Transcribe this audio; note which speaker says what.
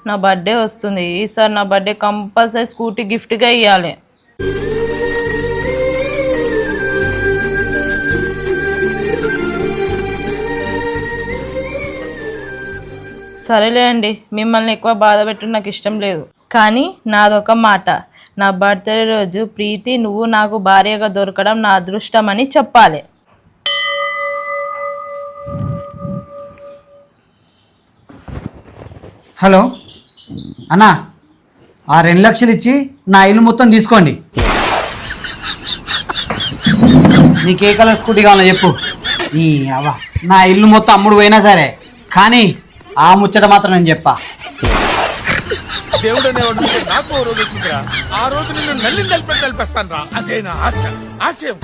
Speaker 1: నా బర్త్డే వస్తుంది. ఈసారి నా బర్త్డే కంపల్సరీ స్కూటీ గిఫ్ట్గా ఇవ్వాలి. సరేలే అండి, మిమ్మల్ని ఎక్కువ బాధ పెట్టడం నాకు ఇష్టం లేదు. కానీ నాదొక మాట, నా బర్త్డే రోజు ప్రీతి నువ్వు నాకు భార్యగా దొరకడం నా అదృష్టం అని చెప్పాలి.
Speaker 2: హలో అన్నా, ఆ 2 లక్షలు ఇచ్చి నా ఇల్లు మొత్తం తీసుకోండి. నీకు ఏ కలర్ స్కూటీ కావాలో చెప్పు. నా ఇల్లు మొత్తం అమ్ముడు పోయినా సరే, కానీ ఆ ముచ్చట మాత్రం నేను చెప్పా.
Speaker 3: దేవుడు అనేవాడు నాకు ఓ రోజు వచ్చిందిరా. ఆ రోజు నిన్ను నల్లిని కలిపేస్తాను రా. అదే నా ఆశ, ఆశయం.